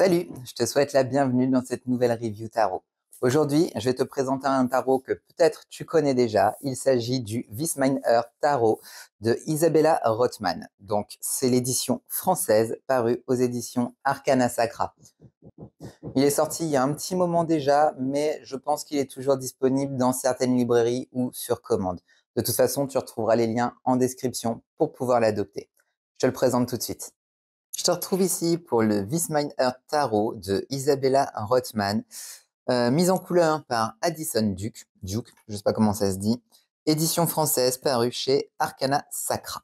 Salut, je te souhaite la bienvenue dans cette nouvelle review tarot. Aujourd'hui, je vais te présenter un tarot que peut-être tu connais déjà. Il s'agit du This Mine Earth Tarot de Isabella Rothman. Donc, c'est l'édition française parue aux éditions Arcana Sacra. Il est sorti il y a un petit moment déjà, mais je pense qu'il est toujours disponible dans certaines librairies ou sur commande. De toute façon, tu retrouveras les liens en description pour pouvoir l'adopter. Je te le présente tout de suite. Je te retrouve ici pour le This Mine Earth Tarot de Isabella Rothman, mise en couleur par Addison Duke, je ne sais pas comment ça se dit, édition française parue chez Arcana Sacra.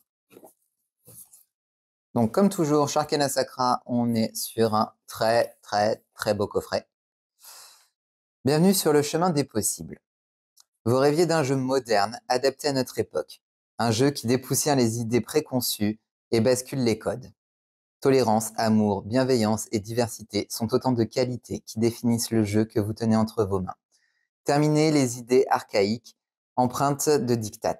Donc comme toujours, chez Arcana Sacra, on est sur un très beau coffret. Bienvenue sur le chemin des possibles. Vous rêviez d'un jeu moderne, adapté à notre époque. Un jeu qui dépoussière les idées préconçues et bascule les codes. Tolérance, amour, bienveillance et diversité sont autant de qualités qui définissent le jeu que vous tenez entre vos mains. Terminez les idées archaïques, empreintes de diktat.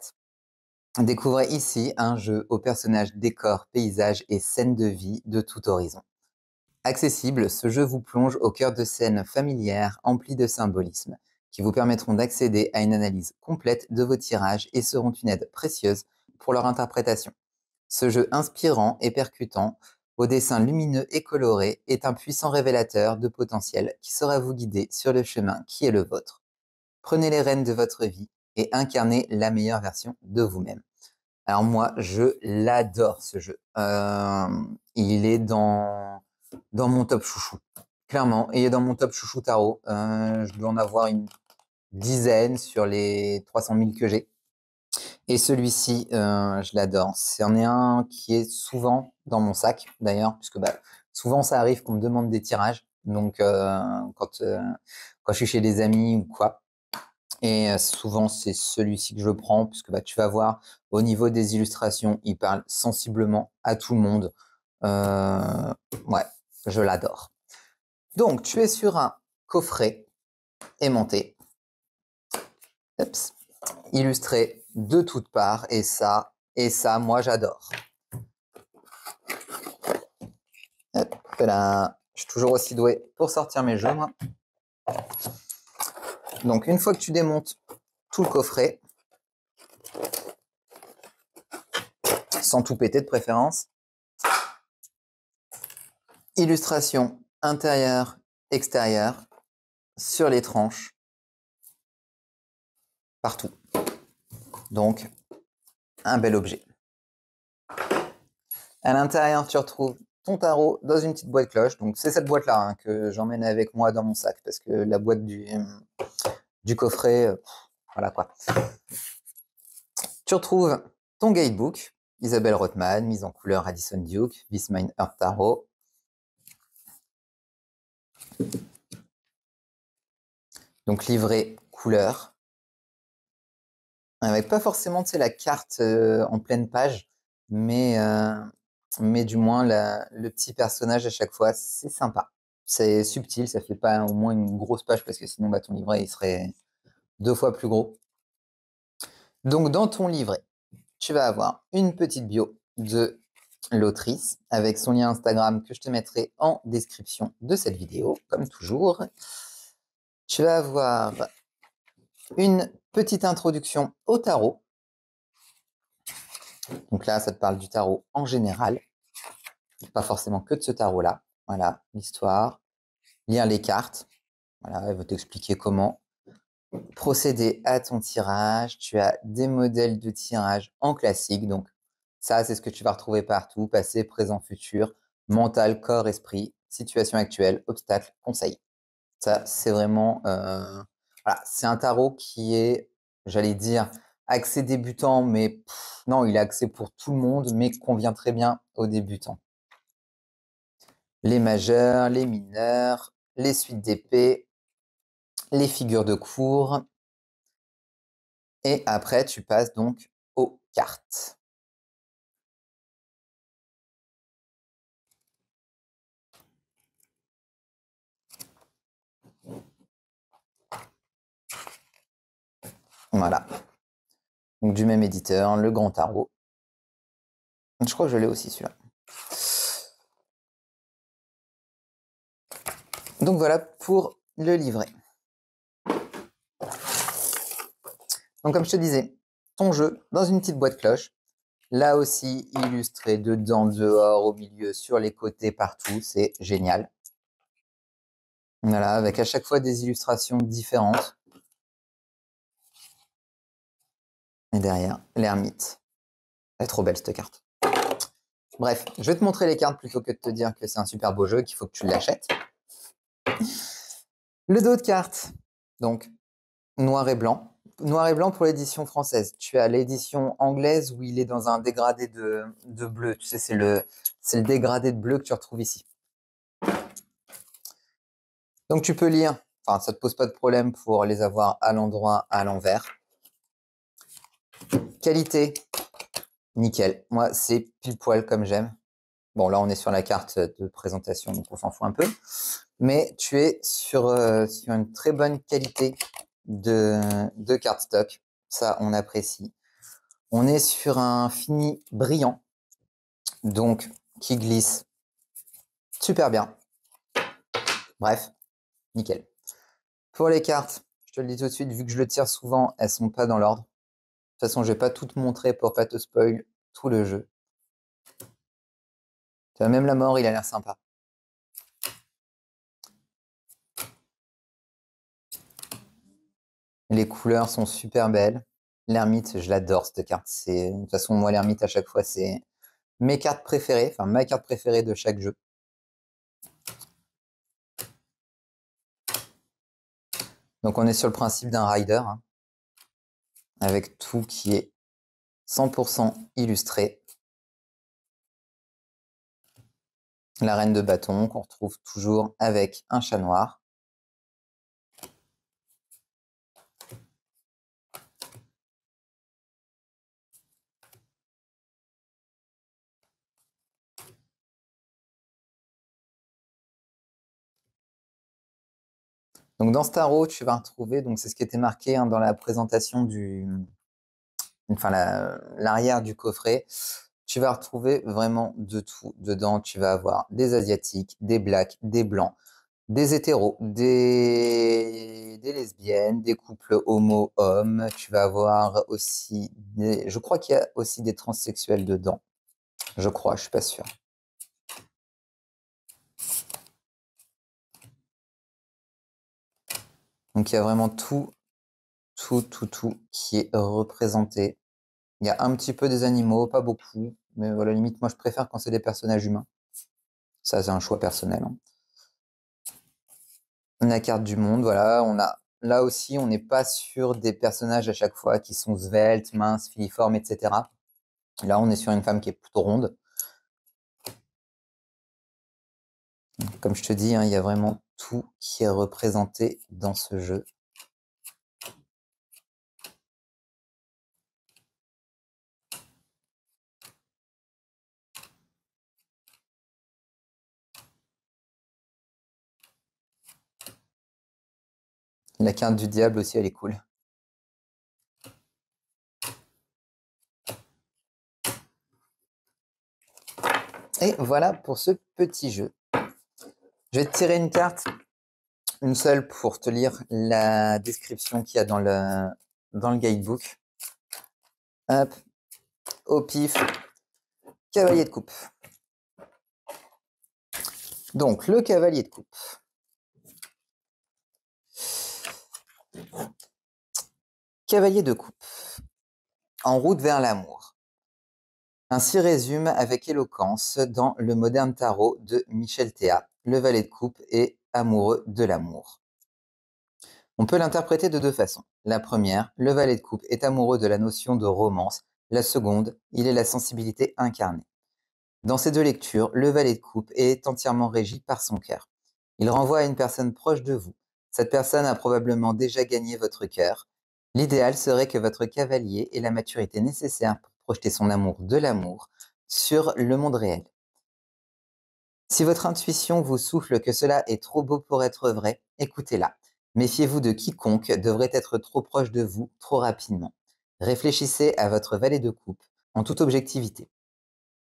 Découvrez ici un jeu aux personnages, décors, paysages et scènes de vie de tout horizon. Accessible, ce jeu vous plonge au cœur de scènes familières emplies de symbolisme, qui vous permettront d'accéder à une analyse complète de vos tirages et seront une aide précieuse pour leur interprétation. Ce jeu inspirant et percutant, au dessin lumineux et coloré, est un puissant révélateur de potentiel qui saura vous guider sur le chemin qui est le vôtre. Prenez les rênes de votre vie et incarnez la meilleure version de vous-même. Alors moi, je l'adore ce jeu. Il est dans mon top chouchou. Clairement, il est dans mon top chouchou tarot. Je dois en avoir une dizaine sur les 300 000 que j'ai. Et celui-ci, je l'adore. C'en est un qui est souvent dans mon sac, d'ailleurs, puisque souvent ça arrive qu'on me demande des tirages. Donc, quand je suis chez des amis ou quoi. Et souvent, c'est celui-ci que je prends, puisque tu vas voir, au niveau des illustrations, il parle sensiblement à tout le monde. Ouais, je l'adore. Donc, tu es sur un coffret aimanté. Oups. Illustré de toutes parts, et ça, moi j'adore. Hop là, je suis toujours aussi doué pour sortir mes jeux, moi. Donc une fois que tu démontes tout le coffret, sans tout péter de préférence, illustration intérieure, extérieure, sur les tranches, partout. Donc, un bel objet. À l'intérieur, tu retrouves ton tarot dans une petite boîte cloche. Donc, c'est cette boîte-là que j'emmène avec moi dans mon sac parce que la boîte du coffret, voilà quoi. Tu retrouves ton guidebook, Isabelle Rothman, mise en couleur Addison Duke, This Mine Earth Tarot. Donc, livret couleur. Avec pas forcément, la carte en pleine page, mais du moins le petit personnage à chaque fois, c'est sympa. C'est subtil, ça fait pas au moins une grosse page parce que sinon ton livret il serait 2 fois plus gros. Donc dans ton livret, tu vas avoir une petite bio de l'autrice avec son lien Instagram que je te mettrai en description de cette vidéo, comme toujours. Tu vas avoir une petite introduction au tarot. Donc là, ça te parle du tarot en général, pas forcément que de ce tarot-là. Voilà, l'histoire, lire les cartes. Voilà, elle va t'expliquer comment procéder à ton tirage. Tu as des modèles de tirage en classique. Donc ça, c'est ce que tu vas retrouver partout. Passé, présent, futur, mental, corps, esprit, situation actuelle, obstacle, conseil. Ça, c'est vraiment... voilà, c'est un tarot qui est, j'allais dire, axé débutant, mais non, il est axé pour tout le monde, mais convient très bien aux débutants. Les majeurs, les mineurs, les suites d'épée, les figures de cour. Et après, tu passes donc aux cartes. Voilà. Donc du même éditeur, le Grand Tarot. Je crois que je l'ai aussi celui-là. Donc voilà pour le livret. Donc comme je te disais, ton jeu dans une petite boîte cloche. Là aussi, illustré dedans, dehors, au milieu, sur les côtés, partout. C'est génial. Voilà, avec à chaque fois des illustrations différentes. Et derrière, l'ermite. Elle est trop belle cette carte. Bref, je vais te montrer les cartes plutôt que de te dire que c'est un super beau jeu, qu'il faut que tu l'achètes. Le dos de carte, donc noir et blanc. Noir et blanc pour l'édition française. Tu as l'édition anglaise où il est dans un dégradé de bleu. Tu sais, c'est le dégradé de bleu que tu retrouves ici. Donc tu peux lire, enfin ça ne te pose pas de problème pour les avoir à l'endroit, à l'envers. Qualité, nickel. Moi, c'est pile poil comme j'aime. Bon, là, on est sur la carte de présentation, donc on s'en fout un peu. Mais tu es sur une très bonne qualité de cardstock. Ça, on apprécie. On est sur un fini brillant, donc qui glisse super bien. Bref, nickel. Pour les cartes, je te le dis tout de suite, vu que je le tire souvent, elles sont pas dans l'ordre. De toute façon, je vais pas tout te montrer pour pas te spoil tout le jeu. Tu vois, même la mort, il a l'air sympa. Les couleurs sont super belles. L'ermite, je l'adore cette carte. De toute façon, moi, l'ermite, à chaque fois, c'est mes cartes préférées, enfin ma carte préférée de chaque jeu. Donc, on est sur le principe d'un rider, hein, avec tout qui est 100% illustré. La reine de bâton qu'on retrouve toujours avec un chat noir. Donc dans ce tarot, tu vas retrouver, donc c'est ce qui était marqué hein, dans la présentation l'arrière du coffret. Tu vas retrouver vraiment de tout dedans. Tu vas avoir des asiatiques, des blacks, des blancs, des hétéros, des lesbiennes, des couples homo-hommes. Tu vas avoir aussi je crois qu'il y a aussi des transsexuels dedans. Je crois, je suis pas sûr. Donc il y a vraiment tout qui est représenté. Il y a un petit peu des animaux, pas beaucoup, mais voilà, limite, moi je préfère quand c'est des personnages humains. Ça, c'est un choix personnel. Hein. La carte du monde, voilà, là aussi, on n'est pas sur des personnages à chaque fois qui sont sveltes, minces, filiformes, etc. Là, on est sur une femme qui est plutôt ronde. Comme je te dis, hein, il y a vraiment tout qui est représenté dans ce jeu. La carte du diable aussi, elle est cool. Et voilà pour ce petit jeu. Je vais te tirer une carte, une seule pour te lire la description qu'il y a dans le guidebook. Hop, au pif, cavalier de coupe. Donc, le cavalier de coupe. Cavalier de coupe. En route vers l'amour. Ainsi résume avec éloquence dans le moderne tarot de Michel Théa, le valet de coupe est amoureux de l'amour. On peut l'interpréter de deux façons. La première, le valet de coupe est amoureux de la notion de romance. La seconde, il est la sensibilité incarnée. Dans ces deux lectures, le valet de coupe est entièrement régi par son cœur. Il renvoie à une personne proche de vous. Cette personne a probablement déjà gagné votre cœur. L'idéal serait que votre cavalier ait la maturité nécessaire pour projeter son amour de l'amour sur le monde réel. Si votre intuition vous souffle que cela est trop beau pour être vrai, écoutez-la. Méfiez-vous de quiconque devrait être trop proche de vous trop rapidement. Réfléchissez à votre valet de coupe en toute objectivité.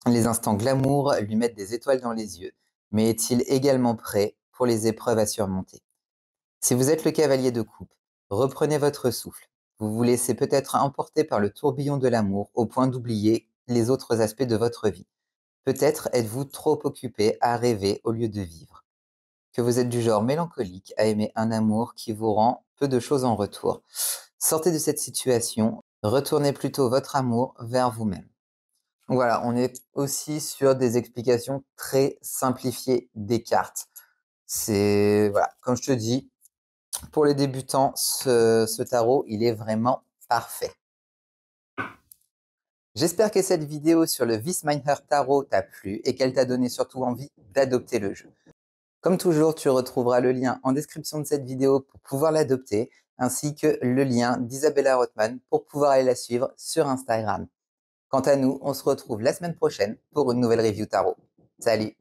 Les instants glamour lui mettent des étoiles dans les yeux, mais est-il également prêt pour les épreuves à surmonter. Si vous êtes le cavalier de coupe, reprenez votre souffle. Vous vous laissez peut-être emporter par le tourbillon de l'amour au point d'oublier les autres aspects de votre vie. Peut-être êtes-vous trop occupé à rêver au lieu de vivre. Que vous êtes du genre mélancolique à aimer un amour qui vous rend peu de choses en retour. Sortez de cette situation, retournez plutôt votre amour vers vous-même. Voilà, on est aussi sur des explications très simplifiées des cartes. C'est, voilà, comme je te dis, pour les débutants, ce tarot, il est vraiment parfait. J'espère que cette vidéo sur le This Meinherr Tarot t'a plu et qu'elle t'a donné surtout envie d'adopter le jeu. Comme toujours, tu retrouveras le lien en description de cette vidéo pour pouvoir l'adopter, ainsi que le lien d'Isabella Rothman pour pouvoir aller la suivre sur Instagram. Quant à nous, on se retrouve la semaine prochaine pour une nouvelle review tarot. Salut!